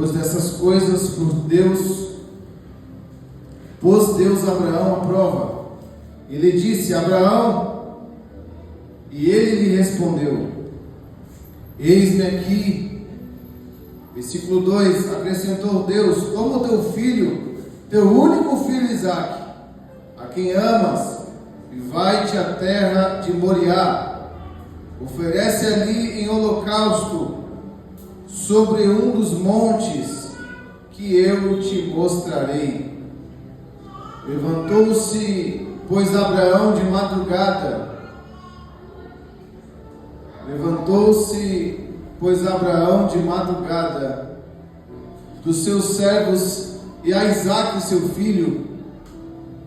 Depois dessas coisas, pôs Deus Abraão à prova. Ele disse: Abraão, e ele lhe respondeu: eis-me aqui. Versículo 2, acrescentou Deus: como teu filho, teu único filho Isaque, a quem amas, e vai-te à terra de Moriá, oferece ali em holocausto, sobre um dos montes que eu te mostrarei. Levantou-se, pois, Abraão de madrugada. Dos seus servos e a Isaque seu filho,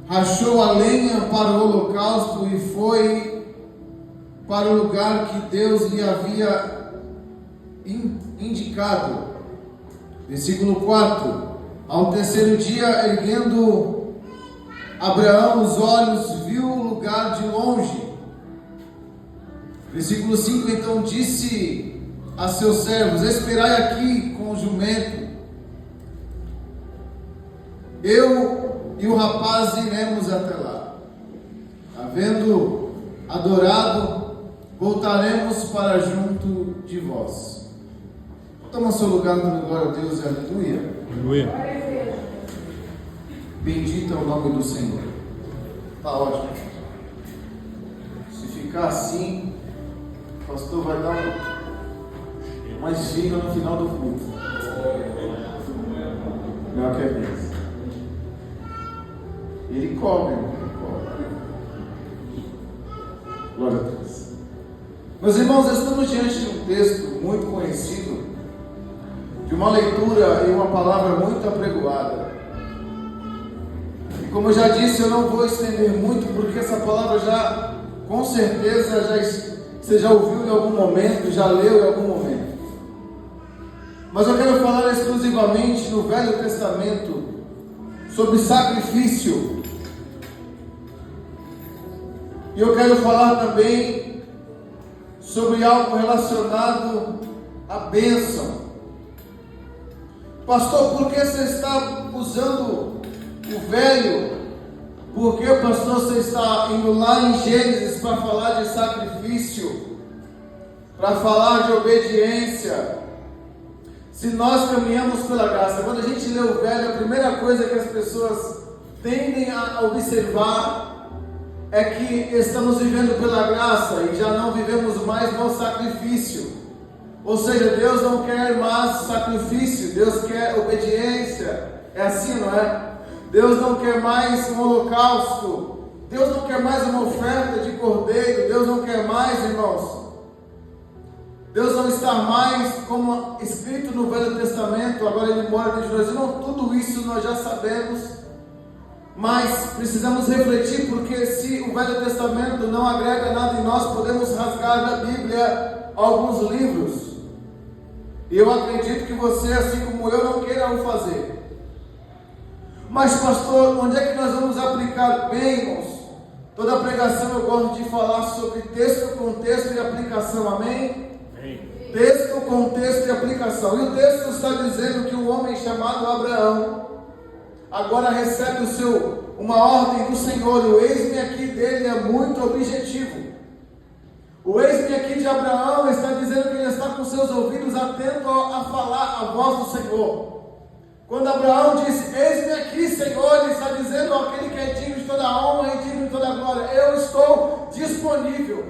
rachou a lenha para o holocausto e foi para o lugar que Deus lhe havia indicado. Versículo 4: ao terceiro dia, erguendo Abraão os olhos, viu o lugar de longe. Versículo 5: então disse a seus servos: esperai aqui com o jumento, eu e o rapaz iremos até lá. Havendo adorado, voltaremos para junto de vós. Toma seu lugar, dando glória a Deus e aleluia. Aleluia. Bendito é o nome do Senhor. Está ótimo. Se ficar assim, o pastor vai dar uma estiga no final do culto. Melhor que é isso. Ele come, irmão. Glória a Deus. Meus irmãos, estamos diante de um texto muito conhecido, de uma leitura e uma palavra muito apregoada. E como eu já disse, eu não vou estender muito, porque essa palavra já, com certeza, você já ouviu em algum momento, já leu em algum momento. Mas eu quero falar exclusivamente no Velho Testamento sobre sacrifício. E eu quero falar também sobre algo relacionado à bênção. Pastor, por que você está usando o velho? Por que, pastor, você está indo lá em Gênesis para falar de sacrifício? Para falar de obediência? Se nós caminhamos pela graça, quando a gente lê o velho, a primeira coisa que as pessoas tendem a observar é que estamos vivendo pela graça e já não vivemos mais no sacrifício. Ou seja, Deus não quer mais sacrifício, Deus quer obediência. É assim, não é? Deus não quer mais um holocausto, Deus não quer mais uma oferta de cordeiro, Deus não quer mais, irmãos. Deus não está mais como escrito no Velho Testamento, agora Ele mora dentro de nós. Não, tudo isso nós já sabemos, mas precisamos refletir, porque se o Velho Testamento não agrega nada em nós, podemos rasgar da Bíblia alguns livros. E eu acredito que você, assim como eu, não queira o fazer. Mas, pastor, onde é que nós vamos aplicar bem, irmãos? Toda pregação eu gosto de falar sobre texto, contexto e aplicação, amém? Texto, contexto e aplicação. E o texto está dizendo que um homem chamado Abraão agora recebe uma ordem do Senhor. O eis-me aqui dele é muito objetivo. O eis-me aqui de Abraão está dizendo que ele está com seus ouvidos atentos a falar a voz do Senhor. Quando Abraão disse: eis-me aqui, Senhor, ele está dizendo àquele que é digno de toda honra e digno de toda glória: eu estou disponível.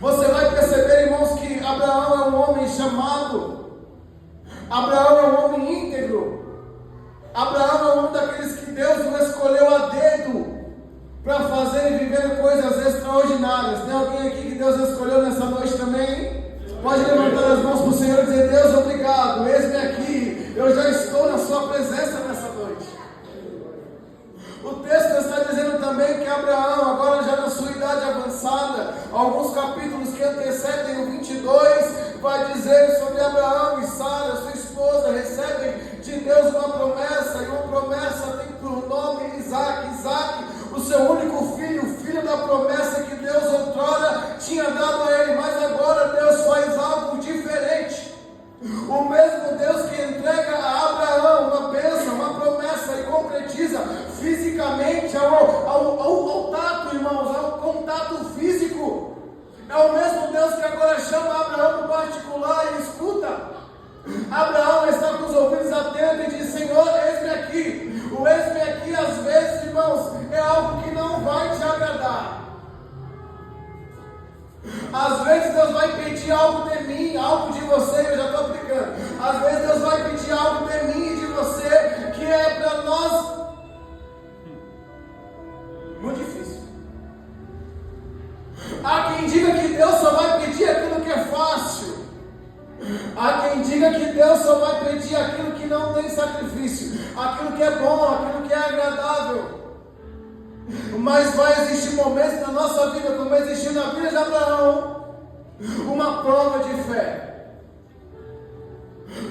Você vai perceber, irmãos, que Abraão é um homem chamado, Abraão é um homem íntegro, Abraão é um daqueles que Deus o escolheu a dedo para fazer e viver coisas extraordinárias. Tem alguém aqui que Deus escolheu nessa noite também? Pode levantar as mãos para o Senhor e dizer: Deus, obrigado, eis-me aqui, eu já estou na sua presença nessa noite. O texto está dizendo também que Abraão, agora já na sua idade avançada, alguns capítulos que antecedem o 22, vai dizer sobre Abraão e Sara, sua esposa, recebem de Deus uma promessa, e uma promessa tem por nome Isaque. Isaque, o seu único filho, filho da promessa que Deus outrora tinha dado a ele, mas agora Deus faz algo diferente. O mesmo Às vezes Deus vai pedir algo de mim e de você que é para nós muito difícil. Há quem diga que Deus só vai pedir aquilo que é fácil. Há quem diga que Deus só vai pedir aquilo que não tem sacrifício, aquilo que é bom, aquilo que é agradável. Mas vai existir momentos na nossa vida, como existiu na vida de Abraão, uma prova de fé.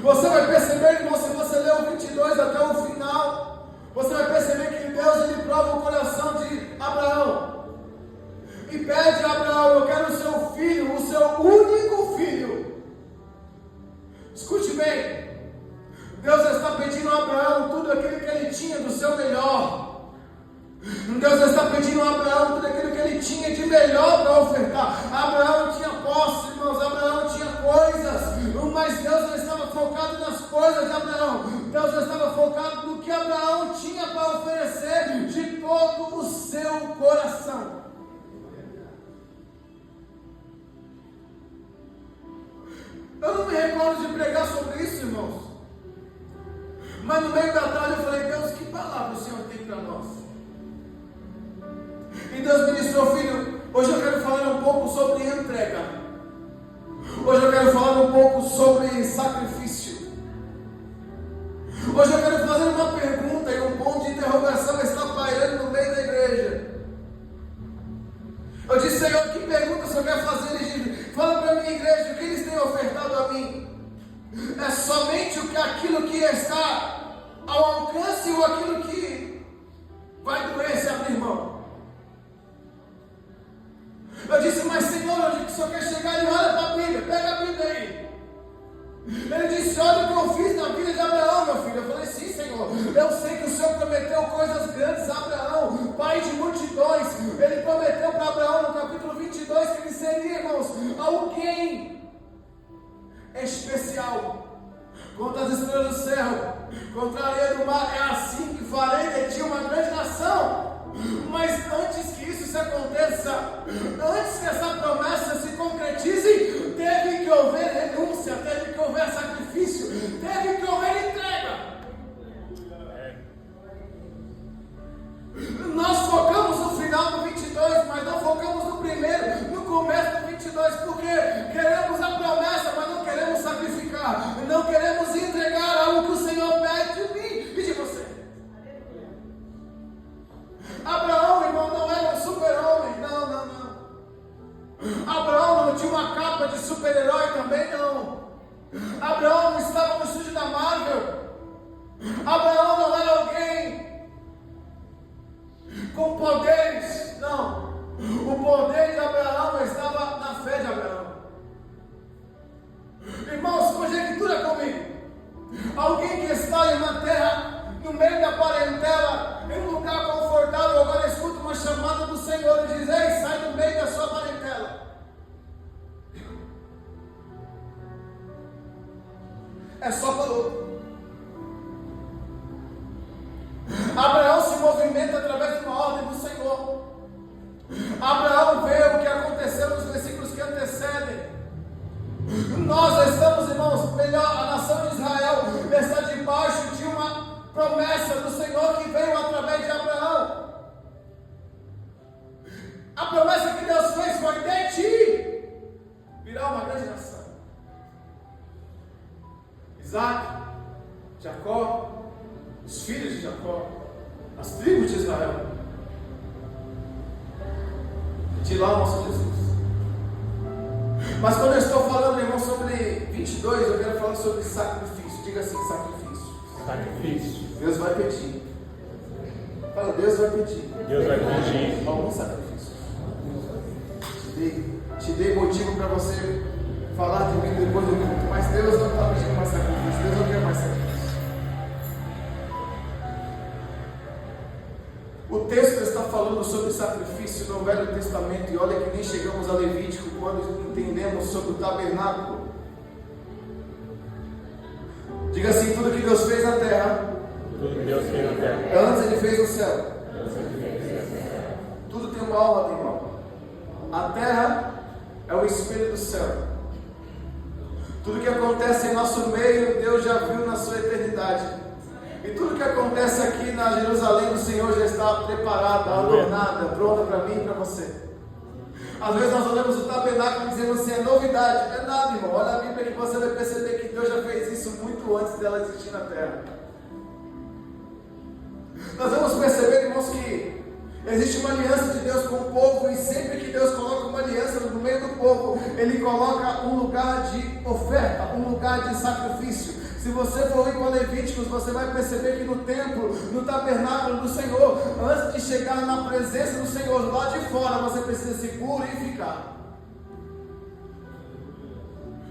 Você vai perceber, irmão, se você ler o 22 até o final, você vai perceber que Deus ele prova o coração de Abraão e pede a Abraão: eu quero o seu filho, o seu único filho. Escute bem, Deus está pedindo a Abraão tudo aquilo que ele tinha do seu melhor. Deus está pedindo a Abraão tudo aquilo que ele tinha de melhor para ofertar. Abraão tinha posse, irmãos, Abraão tinha coisas, mas Deus não estava focado nas coisas de Abraão. Deus estava focado no que Abraão tinha para oferecer de todo o seu coração. Eu não me recordo de pregar sobre isso, irmãos, mas no meio da tarde eu falei: Deus, que palavra o Senhor tem para nós? E Deus me disse: meu filho, hoje eu quero falar um pouco sobre entrega. Hoje eu quero falar um pouco sobre sacrifício. Hoje eu quero fazer uma pergunta e um ponto de interrogação está pairando no meio da igreja. Eu disse: Senhor, que pergunta o Senhor quer fazer? Ele disse: fala para a minha igreja, o que eles têm ofertado a mim? É somente aquilo que está ao alcance ou aquilo que vai doer se abrir mão? Eu disse: mas Senhor, eu disse que o Senhor quer chegar e olha para a Bíblia, pega a Bíblia aí. Ele disse: olha o que eu fiz na vida de Abraão, meu filho. Eu falei: sim, Senhor, eu sei que o Senhor prometeu coisas grandes a Abraão, pai de multidões. Ele prometeu para Abraão no capítulo 22 que ele seria, irmãos, alguém especial. Contra as estrelas do céu, contra a areia do mar, é assim que farei de ti uma grande nação. Mas antes que isso se aconteça, antes que essa promessa se concretize, teve que haver renúncia, teve que haver sacrifício, teve que haver entrega. Nós focamos no final do 22, mas não focamos no primeiro, no começo do 22, porque queremos a promessa, mas não queremos sacrificar, não queremos entregar algo que o Senhor pede de mim e de você. Abraão, irmão, não era um super-homem, não. Abraão não tinha uma capa de super-herói também, não. Abraão não estava no estúdio da Marvel. Abraão não era alguém com poderes, não. O poder de Abraão estava na fé de Abraão. Irmãos, conjectura comigo. Alguém que está em uma terra, no meio da parentela, em um lugar confortável, agora escuta uma chamada do Senhor e diz: ei, sai do meio da sua parentela. É só falou. Abraão se movimenta através de uma ordem do Senhor. Abraão vê o que aconteceu nos versículos que antecedem. Nós estamos, irmãos, melhor, a nação de Israel está debaixo de uma promessa do Senhor que veio através de Abraão. A promessa que Deus fez foi: de ti virá uma grande nação. Isaac, Jacó, os filhos de Jacó, as tribos de Israel. De lá o nosso Jesus. Mas quando eu estou falando, irmão, sobre 22, eu quero falar sobre sacrifício. Diga assim: sacrifício. Sacrifício. Deus vai pedir. Fala: Deus vai pedir. Deus vai pedir algum sacrifício. Te dei motivo para você falar de mim depois do culto, mas Deus não está pedindo mais sacrifício. Deus não quer mais sacrifício. O texto está falando sobre sacrifício no Velho Testamento, e olha que nem chegamos a Levítico quando entendemos sobre o tabernáculo. Diga assim: tudo que Deus fez na terra, antes Ele fez no céu. Tudo tem uma ordem, irmão. A terra é o espelho do céu. Tudo que acontece em nosso meio, Deus já viu na sua eternidade. E tudo que acontece aqui na Jerusalém do Senhor já está preparada, adornada, pronta para mim e para você. Às vezes nós olhamos o tabernáculo e dizemos assim, é novidade. É nada, irmão. Olha a Bíblia que você vai perceber que Deus já fez isso muito antes dela existir na terra. Nós vamos perceber, irmãos, que existe uma aliança de Deus com o povo, e sempre que Deus coloca uma aliança no meio do povo, Ele coloca um lugar de oferta, um lugar de sacrifício. Se você for ir para Levíticos, você vai perceber que no templo, no tabernáculo do Senhor, antes de chegar na presença do Senhor, lá de fora, você precisa se purificar.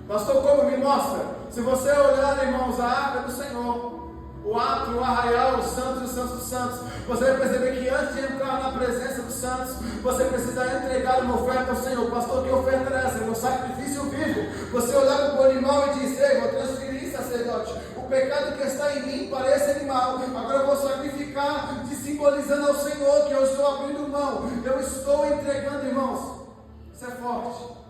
Pastor, como me mostra? Se você olhar, irmãos, a arca do Senhor, o átrio, o arraial, os santos e os santos dos santos, você vai perceber que antes de entrar na presença dos santos, você precisa entregar uma oferta ao Senhor. Pastor, que oferta é essa? É um sacrifício vivo. Você olhar para o animal e diz, ei, vou transferir, sacerdote, o pecado que está em mim para esse animal, agora eu vou sacrificar, te simbolizando ao Senhor que eu estou abrindo mão, eu estou entregando, irmãos. Isso é forte.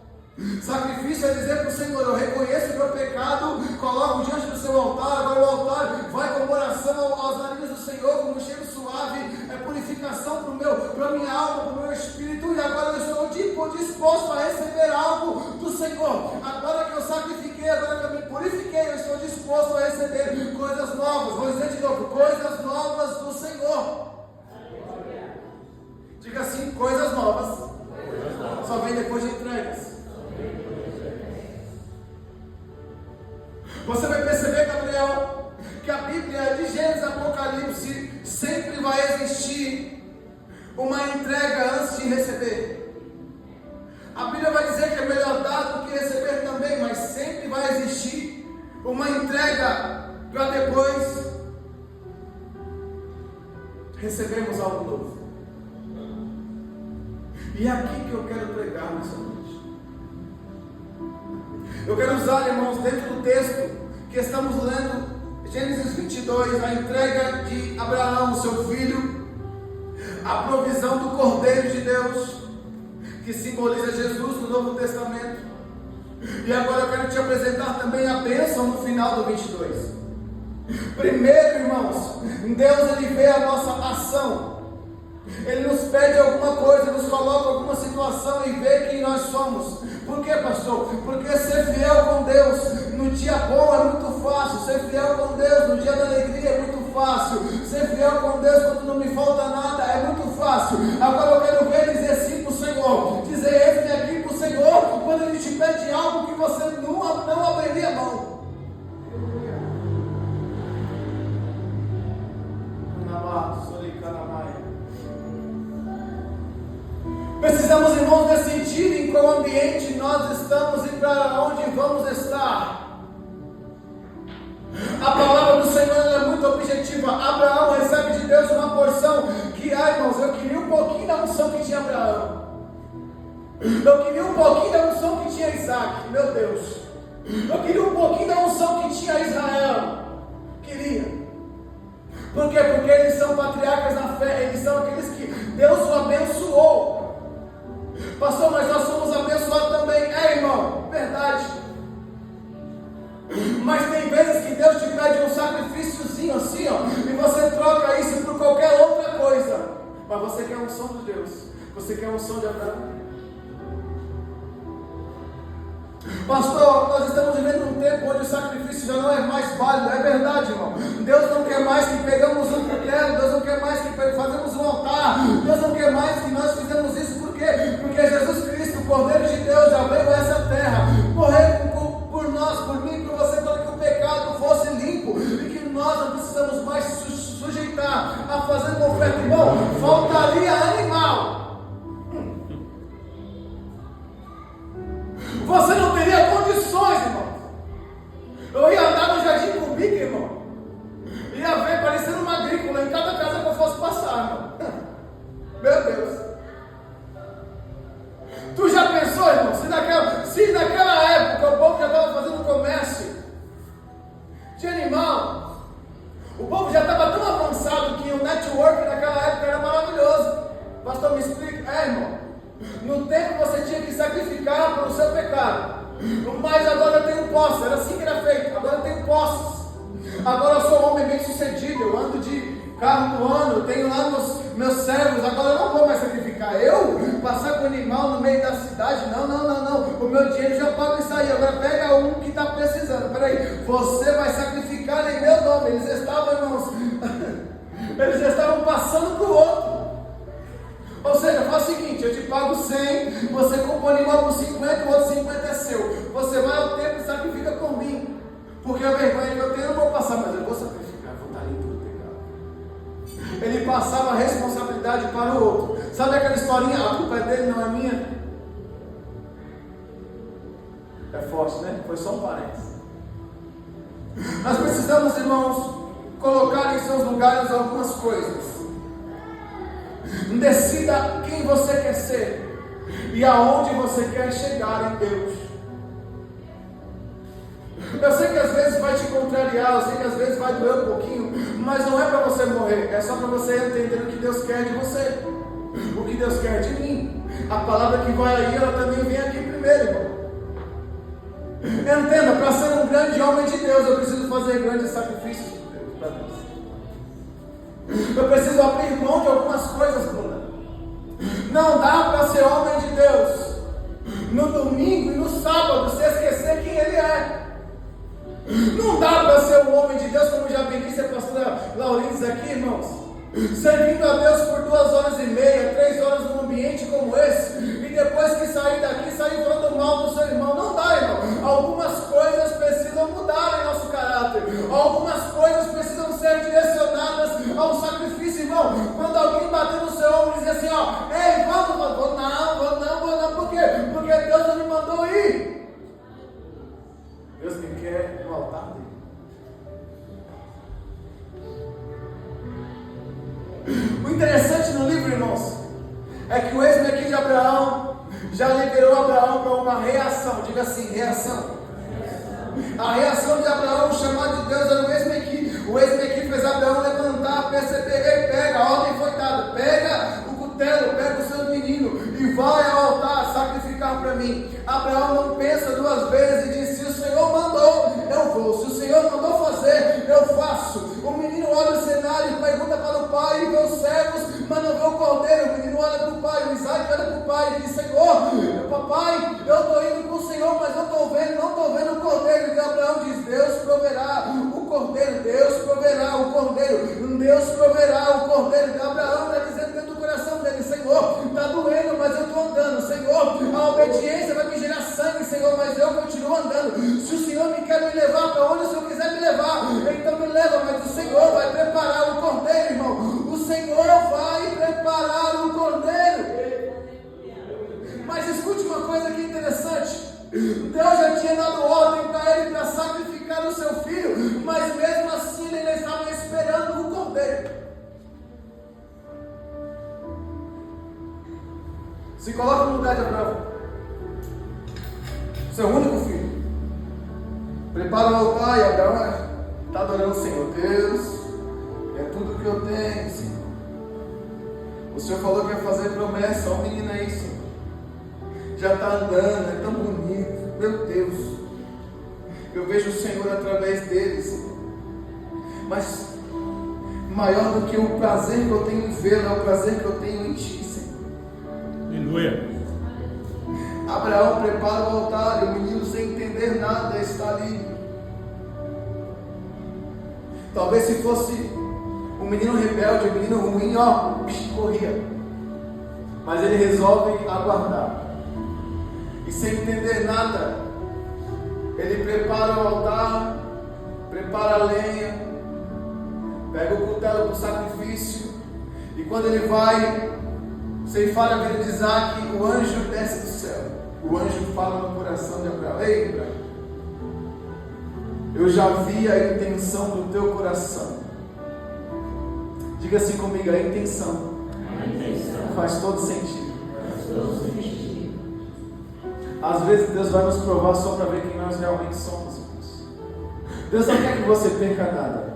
Sacrifício é dizer para o Senhor, eu reconheço o meu pecado, coloco diante do seu altar. Agora o altar vai como oração aos narinas do Senhor, como um cheiro suave, é purificação para a minha alma, para o meu espírito. E agora eu estou disposto a receber algo do Senhor. Agora que eu sacrifiquei, agora que eu me purifiquei, eu estou disposto a receber coisas novas. Vou dizer de novo, coisas novas do Senhor. Diga assim, coisas novas só vem depois de entregas. Você vai perceber, Gabriel, que a Bíblia de Gênesis e Apocalipse sempre vai existir uma entrega antes de receber. A Bíblia vai dizer que é melhor dar do que receber também, mas sempre vai existir uma entrega para depois recebermos algo novo. E é aqui que eu quero pregar nessa noite. Eu quero usar, irmãos, dentro do texto que estamos lendo, Gênesis 22, a entrega de Abraão, seu filho, a provisão do Cordeiro de Deus, que simboliza Jesus no Novo Testamento. E agora eu quero te apresentar também a bênção no final do 22. Primeiro, irmãos, Deus ele vê a nossa ação. Ele nos pede alguma coisa, nos coloca alguma situação e vê quem nós somos. Por quê, pastor? Porque ser fiel com Deus no dia bom é muito fácil. Ser fiel com Deus no dia da alegria é muito fácil. Ser fiel com Deus quando não me falta nada é muito fácil. Agora eu quero ver dizer sim para o Senhor. Dizer esse aqui para o Senhor quando Ele te pede algo que você não abriria mão. Precisamos, irmãos, decidir em qual ambiente nós estamos e para onde vamos estar. A palavra do Senhor é muito objetiva. Abraão recebe de Deus uma porção que, irmãos, eu queria um pouquinho da unção que tinha Abraão. Eu queria um pouquinho da unção que tinha Isaac, meu Deus. Eu queria um pouquinho da unção que tinha Israel. Queria. Por quê? Porque eles são patriarcas na fé, eles são aqueles que Deus o abençoou. Pastor, mas nós somos abençoados também. É, irmão, verdade. Mas tem vezes que Deus te pede um sacrifíciozinho assim, ó, e você troca isso por qualquer outra coisa. Mas você quer um som de Deus. Você quer um som de Abraão. Pastor, nós estamos vivendo um tempo onde o sacrifício já não é mais válido. É verdade, irmão. Deus não quer mais que pegamos um cutelo. Deus não quer mais que fazemos um altar. Deus não quer mais que nós fizemos isso. Por quê? Porque Jesus Cristo, o Cordeiro de Deus, já veio a essa terra, morreu por nós, por mim, por você, para que o pecado fosse limpo e que nós não precisamos mais sujeitar a fazer uma oferta. Irmão, faltaria animal. Você não teria condições, irmão. Eu ia andar no jardim com o bico, irmão. Ia ver parecendo uma agrícola em cada casa que eu fosse passar, irmão. Meu Deus. Tu já pensou, irmão, se naquela época o povo já estava fazendo comércio de animal, o povo já estava tão avançado que o network naquela época era maravilhoso. Pastor, me explica. Irmão, no tempo você tinha que sacrificar pelo seu pecado. Mas agora eu tenho posse. Era assim que era feito. Agora eu tenho posses. Agora eu sou um homem bem sucedido. Eu ando de carro do ano. Tenho lá meus servos. Agora eu não vou mais sacrificar. Eu passar com o animal no meio da cidade. Não. O meu dinheiro já paga isso aí. Agora pega um que está precisando. Peraí. Você vai sacrificar em meu nome. Eles estavam, irmãos. Eles já estavam passando para o outro. Ou seja, faz o seguinte: eu te pago 100, você compra o animal por 50, o outro 50 é seu. Você vai ao templo e sacrifica por mim. Porque a vergonha que eu tenho eu não vou passar, mas eu vou sacrificar, vou estar limpo do pecado. Ele passava a responsabilidade para o outro. Sabe aquela historinha? A culpa é dele, não é minha? É forte, né? Foi só um parênteses. Nós precisamos, irmãos, colocar em seus lugares algumas coisas. Decida quem você quer ser e aonde você quer chegar em Deus. Eu sei que às vezes vai te contrariar, eu sei que às vezes vai doer um pouquinho, mas não é para você morrer, é só para você entender o que Deus quer de você, o que Deus quer de mim. A palavra que vai aí, ela também vem aqui primeiro, irmão. Entenda, para ser um grande homem de Deus, eu preciso fazer grandes sacrifícios para Deus. Eu preciso abrir mão de algumas coisas, Bruna. Não dá para ser homem de Deus no domingo e no sábado se esquecer quem Ele é. Não dá para ser um homem de Deus, como já bem disse a pastora Laurides aqui, irmãos, servindo a Deus por 2h30, 3 horas num ambiente como esse, e depois que sair daqui, sair falando mal do seu irmão. Não dá, irmão. Algumas coisas precisam mudar em nosso caráter. Algumas coisas precisam ser direcionadas ao sacrifício, irmão. Quando alguém bater no seu ombro e dizer assim, ó, ei, vamos, vou não, por quê? Porque Deus não me mandou ir. Deus me quer no altar dele. O interessante no livro, irmãos, é que o ex-me aqui de Abraão já liberou Abraão para uma reação. Diga assim, reação. A reação de Abraão, o chamado de Deus, era o ex-me aqui. O ex-me aqui fez Abraão levantar, perceber, pega, a ordem foi dada, pega o cutelo, pega o seu menino e vai ao altar sacrificar para mim. Abraão não pensa duas vezes e diz, se o Senhor mandou, eu vou. Se o Senhor mandou fazer, eu faço. O menino olha o cenário e pergunta para o pai e vê os servos, mas não vê o cordeiro. O menino olha para o pai, o Isaac olha para o pai e diz, Senhor, papai, eu estou indo com o Senhor, mas eu não estou vendo o cordeiro. E Abraão diz, Deus proverá o cordeiro, Deus proverá o cordeiro, Deus proverá o cordeiro. E Abraão está dizendo dentro do coração dele, Senhor, está doendo, mas eu estou andando. Senhor, a obediência vai me gerar sangue, Senhor, mas eu continuo andando. Se o Senhor me quer me levar para onde o Senhor quiser me levar, então me leva, mas o Senhor vai preparar o cordeiro, irmão. O Senhor vai preparar o cordeiro. Mas escute uma coisa aqui interessante. Deus já tinha dado ordem para ele para sacrificar o seu filho, mas mesmo assim ele ainda estava esperando o cordeiro. Se coloca no lugar de Abraão, seu único filho. Prepara o altar e Abraão está adorando o Senhor. Deus, é tudo que eu tenho, Senhor. O Senhor falou que ia fazer promessa ao menino aí, Senhor. Já está andando, é tão bonito. Meu Deus, eu vejo o Senhor através dele, Senhor. Mas maior do que o prazer que eu tenho em vê-lo é o prazer que eu tenho em ti, Senhor. Aleluia. Abraão prepara o altar e o menino, sem entender nada, está ali. Talvez se fosse um menino rebelde, um menino ruim, corria. Mas ele resolve aguardar. E sem entender nada, ele prepara o altar, prepara a lenha, pega o cutelo para o sacrifício. E quando ele vai ceifar a vida de Isaac, o anjo desce do céu. O anjo fala no coração de Abraão: ei, Abraão, eu já vi a intenção do teu coração. Diga assim comigo: a intenção faz todo sentido. Às vezes Deus vai nos provar só para ver quem nós realmente somos, irmãos. Deus não quer que você perca nada.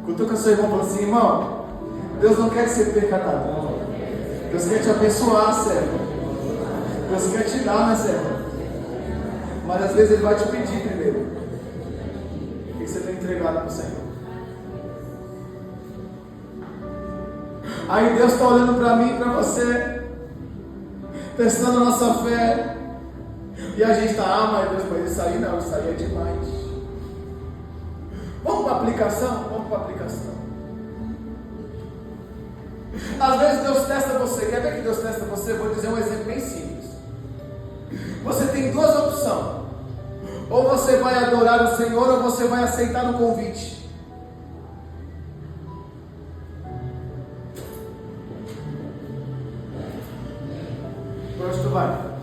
Cutuca seu irmão e fala assim: irmão, Deus não quer que você perca nada. Deus quer te abençoar, servo. Deus quer te dar, né, servo? Mas às vezes Ele vai te pedir primeiro. O que você tem entregado para o Senhor? Aí Deus está olhando para mim e para você, testando a nossa fé. E a gente está, mas Deus, mas isso aí não, isso aí é demais. Vamos para a aplicação? Vamos para a aplicação. Às vezes Deus testa você. Quer ver que Deus testa você? Eu vou dizer um exemplo bem simples. Você tem duas opções. Ou você vai adorar o Senhor, ou você vai aceitar o convite. Por onde tu vai?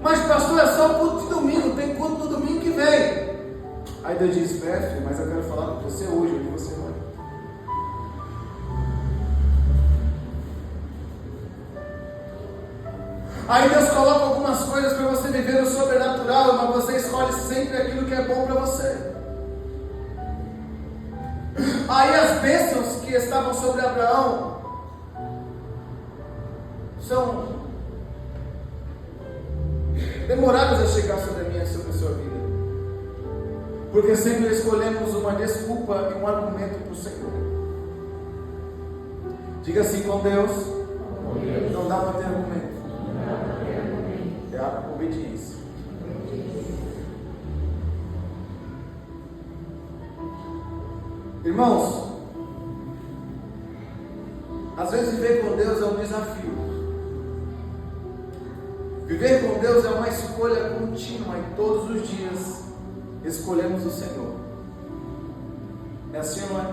Mas pastor, é só o culto de domingo. Tem culto no domingo que vem. Aí Deus diz, filho, mas eu quero falar com você hoje, onde você vai. Aí Deus coloca algumas coisas para você viver o sobrenatural, mas você escolhe sempre aquilo que é bom para você. Aí as bênçãos que estavam sobre Abraão são demoradas a chegar sobre a minha e sobre a sua vida. Porque sempre escolhemos uma desculpa e um argumento para o Senhor. Diga assim, com Deus não dá para ter argumento. É a obediência. Irmãos, às vezes viver com Deus é um desafio. Viver com Deus é uma escolha contínua e todos os dias escolhemos o Senhor. É assim ou não é?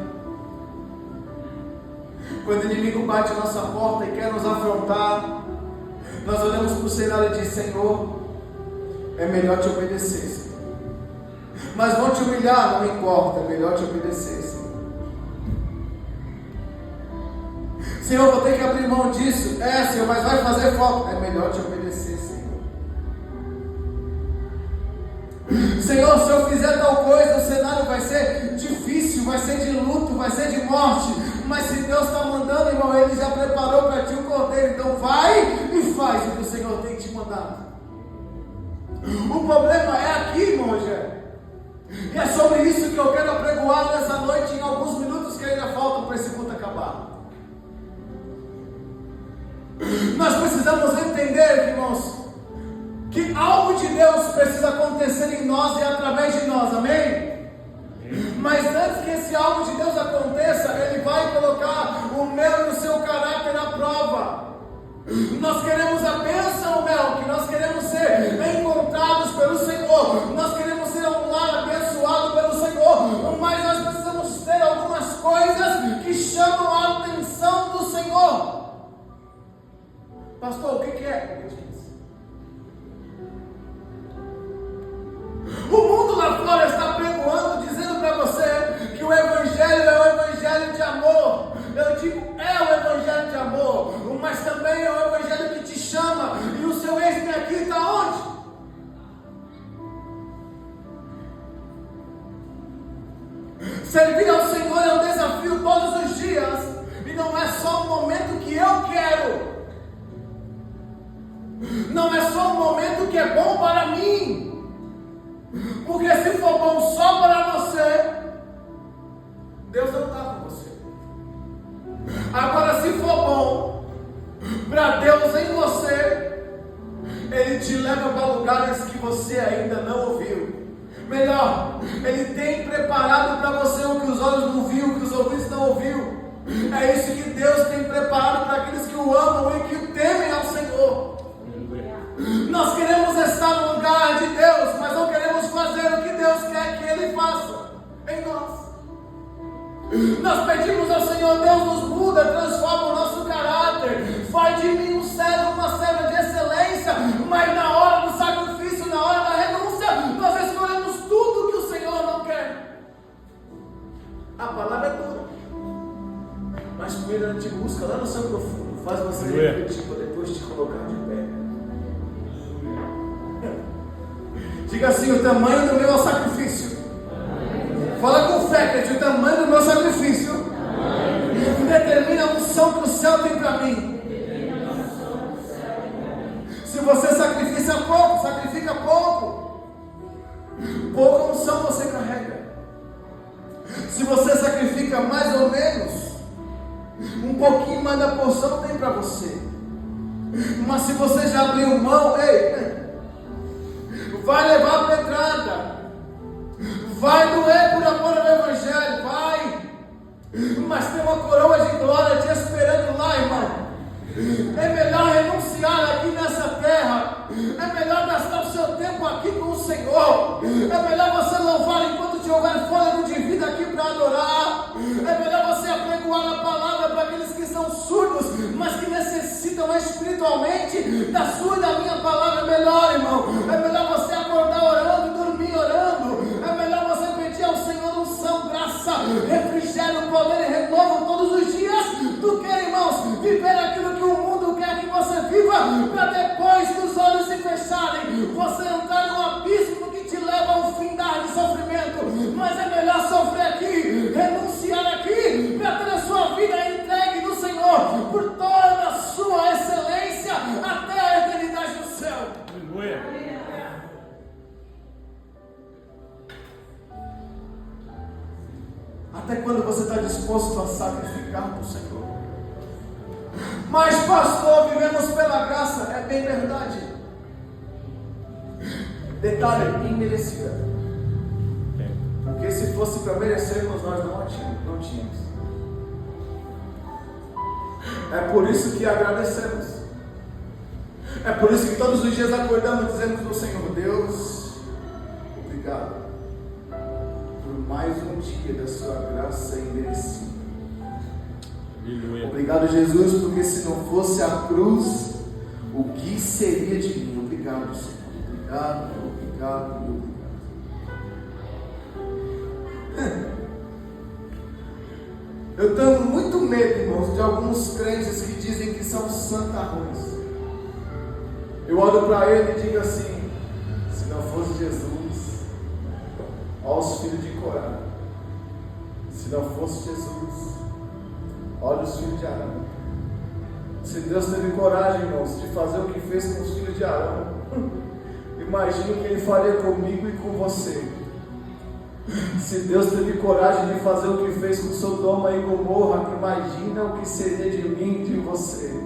Quando o inimigo bate a nossa porta e quer nos afrontar, nós olhamos para o cenário e diz, Senhor, é melhor te obedecer, Senhor. Mas vão te humilhar, não importa, é melhor te obedecer, Senhor. Senhor, vou ter que abrir mão disso. Senhor, mas vai fazer falta. É melhor te obedecer, Senhor. Senhor, se eu fizer tal coisa, o cenário vai ser difícil, vai ser de luto, vai ser de morte. Mas se Deus está mandando, irmão, Ele já preparou para ti o cordeiro. Então vai e faz o que o Senhor tem te mandado. O problema é aqui, irmão Rogério. E é sobre isso que eu quero apregoar nessa noite, em alguns minutos que ainda faltam para esse culto acabar. Nós precisamos entender, irmãos, que algo de Deus precisa acontecer em nós e através de nós, amém? Mas antes que esse algo de Deus aconteça, Ele vai colocar o meu e o seu caráter à prova. Nós queremos a bênção, que nós queremos ser encontrados pelo Senhor, nós queremos ser um lar abençoado pelo Senhor, mas nós precisamos ter algumas coisas que chamam a atenção do Senhor. Pastor, o que é obediência? O mundo lá fora está pregoando, dizendo para você que o Evangelho é o Evangelho de amor. Eu digo, é o Evangelho de amor, mas também é o Evangelho que te chama. E o seu ex-me aqui está onde? Servir ao Senhor é um desafio todos os dias. E não é só um momento que eu quero. Não é só um momento que é bom para mim. Porque se for bom só para você, Deus não está com você. Agora, se for bom para Deus em você, Ele te leva para lugares que você ainda não ouviu. Melhor, Ele tem preparado para você o que os olhos não viram, o que os ouvidos não ouviram. É isso que Deus tem preparado para aqueles que o amam e que o temem ao Senhor. Nós queremos estar no lugar de Deus, mas não queremos fazer o que Deus quer que Ele faça em nós. Nós pedimos ao Senhor, Deus nos muda, transforma o nosso caráter, faz de mim um servo, uma serva de excelência, mas na hora do sacrifício, na hora da renúncia, nós escolhemos tudo que o Senhor não quer. A palavra é dura, mas primeiro Ele te busca lá no seu profundo, faz você refletir para depois te colocar de pé. Diga assim, o tamanho do meu sacrifício. Fala com fé, que o tamanho do meu sacrifício determina a unção que o céu tem para mim. Se você sacrifica pouco, sacrifica pouco. Pouca unção você carrega. Se você sacrifica mais ou menos, um pouquinho mais da porção tem para você. Mas se você já abriu mão, vai levar pedrada, vai doer por amor ao Evangelho, vai. Mas tem uma coroa de glória te esperando lá, irmão. É melhor renunciar aqui nessa terra. É melhor gastar o seu tempo aqui com o Senhor. É melhor você louvar enquanto te houver fôlego de vida aqui para adorar. É melhor você apregoar a palavra para aqueles que são surdos, mas que necessitam espiritualmente da sua e da minha palavra. É melhor, irmão. É melhor você acordar orando e dormir orando. É melhor você pedir ao Senhor unção, graça, refrigério, poder e renovo todos os dias, do que, irmãos, viver aquilo que o mundo quer que você viva, para depois que os olhos se fecharem, você entrar num abismo que te leva a um findar de sofrimento. Mas é melhor sofrer aqui, renunciar aqui, para ter a sua vida entregue no Senhor, por toda a sua excelência, até a eternidade do céu. Aleluia. Até quando você está disposto a sacrificar para o Senhor? Mas pastor, vivemos pela graça. É bem verdade. Detalhe, imerecida. Porque se fosse para merecermos, nós não tínhamos. É por isso que agradecemos. É por isso que todos os dias acordamos e dizemos ao Senhor: Deus, obrigado por mais um dia da sua graça imerecida. Obrigado, Jesus, porque se não fosse a cruz, o que seria de mim? Obrigado, Senhor. Obrigado. Eu tenho muito medo, irmãos, de alguns crentes que dizem que são santarrões. Eu olho para ele e digo assim: se não fosse Jesus, olha os filhos de Corá. Se não fosse Jesus, olha os filhos de Arão. Se Deus teve coragem, irmãos, de fazer o que fez com os filhos de Arão, imagina o que Ele faria comigo e com você. Se Deus teve coragem de fazer o que fez com Sodoma e Gomorra, imagina o que seria de mim e de você.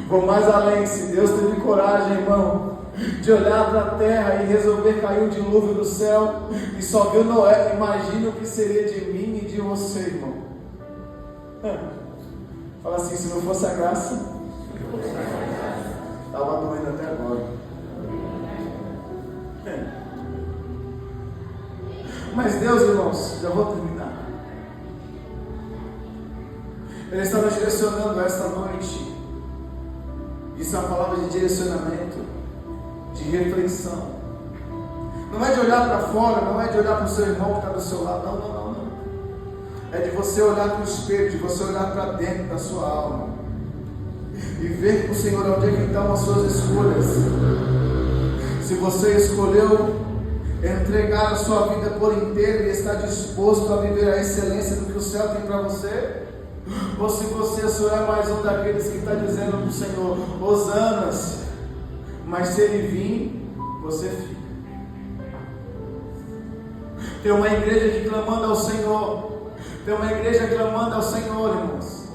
Vou mais além: se Deus teve coragem, irmão, de olhar para a terra e resolver cair o dilúvio do céu e só viu Noé, imagina o que seria de mim e de você, irmão. Fala assim: se não fosse a graça, estava doendo até agora. Mas Deus, irmãos, já vou terminar. Ele está nos direcionando esta noite. Isso é uma palavra de direcionamento, de reflexão. Não é de olhar para fora, não é de olhar para o seu irmão que está do seu lado. Não. É de você olhar para o espelho, de você olhar para dentro da sua alma e ver com o Senhor onde é que estão as suas escolhas. Se você escolheu entregar a sua vida por inteiro e está disposto a viver a excelência do que o céu tem para você, ou se você só é mais um daqueles que está dizendo para o Senhor: hosanas, mas se Ele vir, você fica. Tem uma igreja que clamando ao Senhor. Tem uma igreja clamando ao Senhor, irmãos.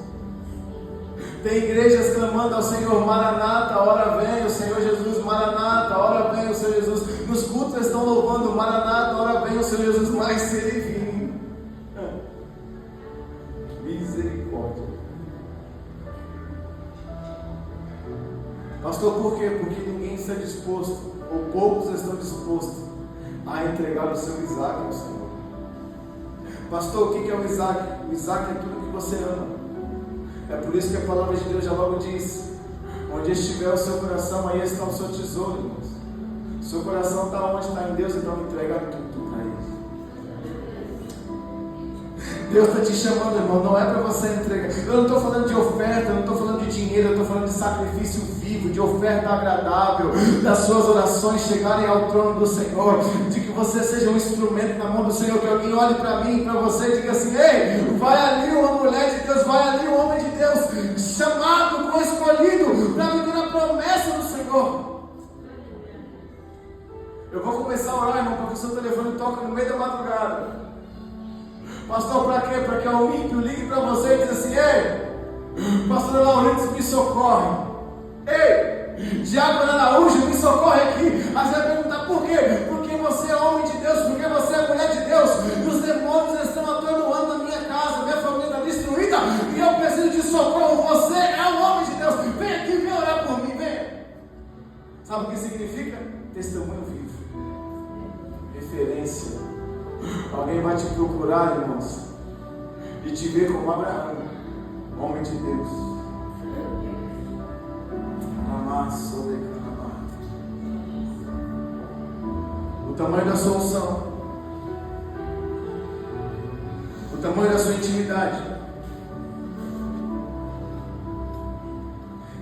Tem igrejas clamando ao Senhor: Maranata, ora vem o Senhor Jesus, Maranata, ora vem o Senhor Jesus. Nos cultos estão louvando: Maranata, ora vem o Senhor Jesus. Mas se Ele vir, misericórdia. Pastor, por quê? Porque ninguém está disposto, ou poucos estão dispostos a entregar o seu Isaac ao Senhor. Pastor, o que é o Isaac? O Isaac é tudo que você ama. É por isso que a palavra de Deus já logo diz: onde estiver o seu coração, aí está o seu tesouro, irmãos. Seu coração está onde? Está em Deus, então entrega tudo para Ele. Deus está te chamando, irmão, não é para você entregar. Eu não estou falando de oferta, eu não estou falando de dinheiro, eu estou falando de sacrifício vivo, de oferta agradável, das suas orações chegarem ao trono do Senhor, de que você seja um instrumento na mão do Senhor, que alguém olhe para mim e para você e diga assim: ei, vai ali uma mulher de Deus, vai ali um homem de Deus, chamado, escolhido para viver a promessa do Senhor. Eu vou começar a orar, irmão, porque o seu telefone toca no meio da madrugada. Pastor, para quê? Para que o ímpio ligue para você e diz assim: ei, pastor Laurentes, me socorre. Ei, Diácono Araújo, me socorre aqui. Aí você vai perguntar por quê? Porque você é homem de Deus, porque você é mulher de Deus. E os demônios estão atordoando na minha casa, minha família está destruída e eu preciso de socorro. Você é um homem de Deus. Vem aqui, vem orar por mim, vem. Sabe o que significa? Testemunho vivo. Referência. Alguém vai te procurar, irmãos, e te ver como Abraão, homem de Deus. O tamanho da solução, o tamanho da sua intimidade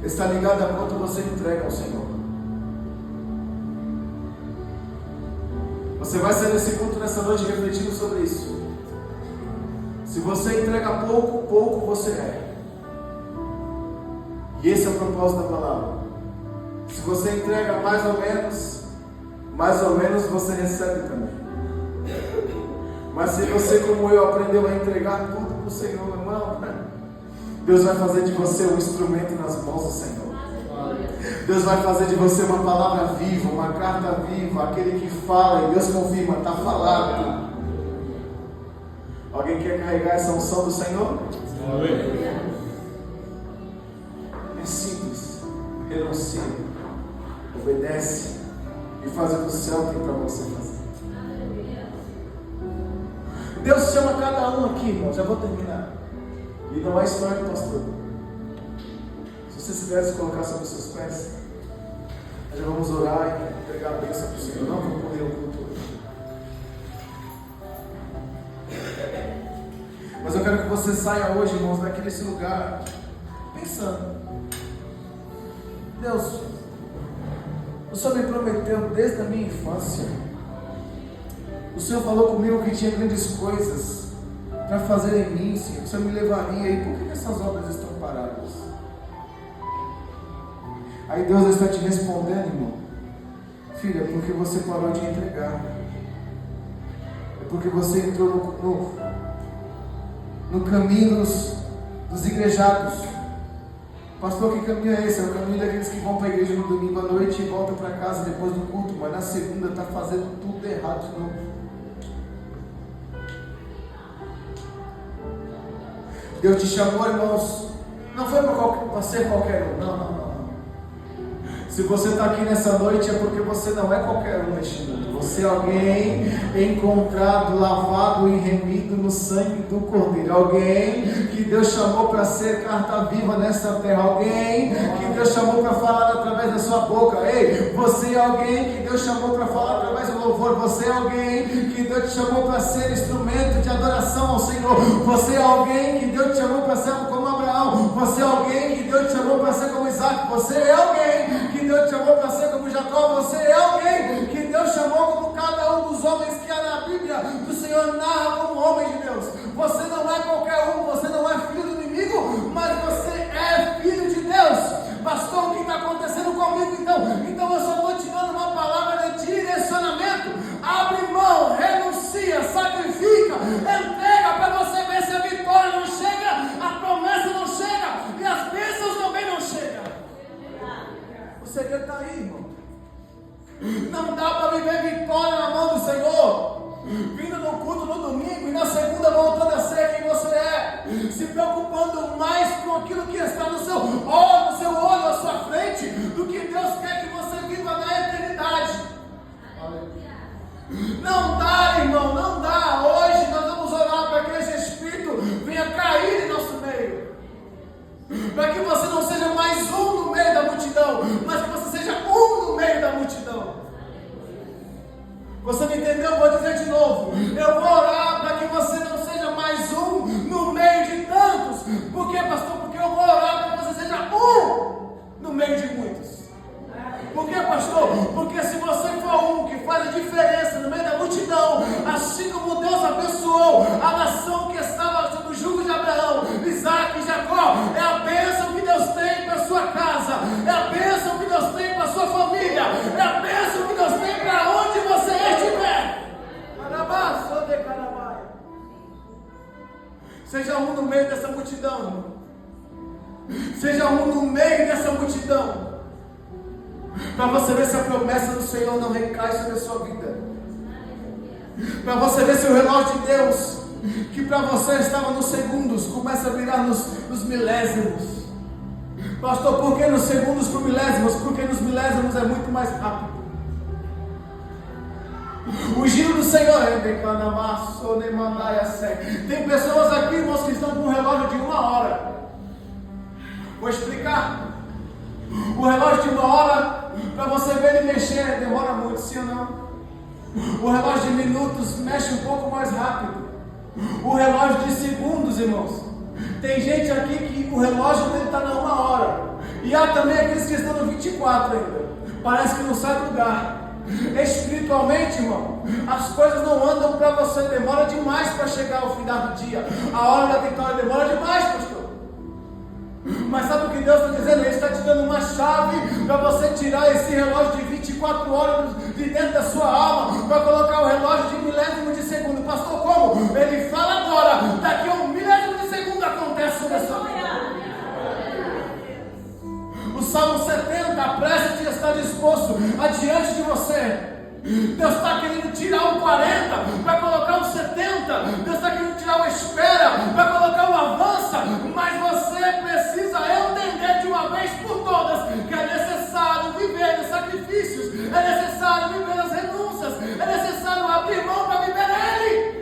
está ligado a quanto você entrega ao Senhor. Você vai sair desse culto nessa noite refletindo sobre isso. Se você entrega pouco, pouco você é. E esse é o propósito da palavra. Se você entrega mais ou menos você recebe também. Mas se você, como eu, aprendeu a entregar tudo para o Senhor, irmão, Deus vai fazer de você um instrumento nas mãos do Senhor. Deus vai fazer de você uma palavra viva, uma carta viva, aquele que fala e Deus confirma, está falado. Alguém quer carregar essa unção do Senhor? É simples. Renuncia, obedece e faz o que o céu tem para você fazer. Deus chama cada um aqui, irmão. Já vou terminar. E não é história do pastor. Se você se pudesse colocar sobre os seus pés, nós já vamos orar e entregar a bênção para o Senhor. Não vou correr o culto hoje. Mas eu quero que você saia hoje, irmãos, desse lugar pensando: Deus, o Senhor me prometeu desde a minha infância. O Senhor falou comigo que tinha grandes coisas para fazer em mim, Senhor. O Senhor me levaria. E por que essas obras estão paradas? Aí Deus está te respondendo, irmão: filha, é porque você parou de entregar. É porque você entrou no caminho dos igrejados. Pastor, que caminho é esse? É o caminho daqueles que vão para a igreja no domingo à noite e voltam para casa depois do culto, mas na segunda está fazendo tudo errado de novo. Deus te chamou, irmãos, não foi para ser qualquer um, não. Se você está aqui nessa noite é porque você não é qualquer um neste mundo. Você é alguém encontrado, lavado e remido no sangue do Cordeiro. Alguém que Deus chamou para ser carta viva nessa terra. Alguém que Deus chamou para falar através da sua boca. Ei, você é alguém que Deus chamou para falar através do louvor. Você é alguém que Deus te chamou para ser instrumento de adoração ao Senhor. Você é alguém que Deus te chamou para ser como Abraão. Você é alguém que Deus te chamou para ser como Isaac. Você é alguém que Deus te chamou para ser como Jacó. Você é alguém que Deus chamou como cada um dos homens que na Bíblia do Senhor narra como homem de Deus. Você não é qualquer um, você não é filho do inimigo, mas você é filho de Deus. Pastor, o que está acontecendo comigo então eu só estou te dando uma palavra de direcionamento. Abre mão, renuncia, sacrifica, entrega para você ver se a vitória não chega, a promessa não chega e as bênçãos também não chegam. O segredo está aí, irmão. Não dá para viver vitória na mão do Senhor, vindo no culto no domingo e na segunda voltando a ser quem você é, se preocupando mais com aquilo que está no seu olho à sua frente, do que Deus quer que você viva na eternidade. Não dá, irmão, não dá. Hoje nós vamos orar para que esse Espírito venha cair em nosso meio, para que você não seja mais um no meio da multidão, mas que você seja um no meio da multidão. Você me entendeu? Vou dizer de novo. Eu vou orar para que você não seja mais um no meio de tantos. Por quê, pastor? Porque eu vou orar para que você seja um no meio de muitos. Por quê, pastor? Porque se você for um que faz a diferença no meio da multidão, assim como Deus Seja um no meio dessa multidão, irmão. Seja um no meio dessa multidão. Para você ver se a promessa do Senhor não recai sobre a sua vida. Para você ver se o relógio de Deus, que para você estava nos segundos, começa a virar nos milésimos. Pastor, por que nos segundos para milésimos? Porque nos milésimos é muito mais rápido. O giro do Senhor é tem pessoas aqui, irmãos, que estão com um relógio de 1 hora. Vou explicar. O relógio de 1 hora, para você ver ele mexer, demora muito, sim ou não? O relógio de minutos mexe um pouco mais rápido. O relógio de segundos, irmãos. Tem gente aqui que o relógio dele está na 1 hora. E há também aqueles que estão no 24 ainda. Parece que não sai do lugar. Espiritualmente, irmão, as coisas não andam para você. Demora demais para chegar ao final do dia. A hora da vitória demora demais, pastor. Mas sabe o que Deus está dizendo? Ele está te dando uma chave para você tirar esse relógio de 24 horas de dentro da sua alma, para colocar o relógio de milésimo de segundo. Pastor, como? Ele fala agora, daqui a 1 milésimo de segundo acontece sobre a sua vida. O Salmo 70, apresse-te, está disposto adiante de você. Deus está querendo tirar o 40 para colocar o 70. Deus está querendo tirar o espera para colocar o avança. Mas você precisa entender de uma vez por todas que é necessário viver nos sacrifícios, é necessário viver nas renúncias, é necessário abrir mão para viver nele.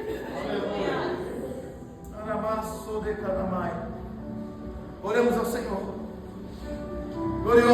Oremos ao Senhor. Glorioso.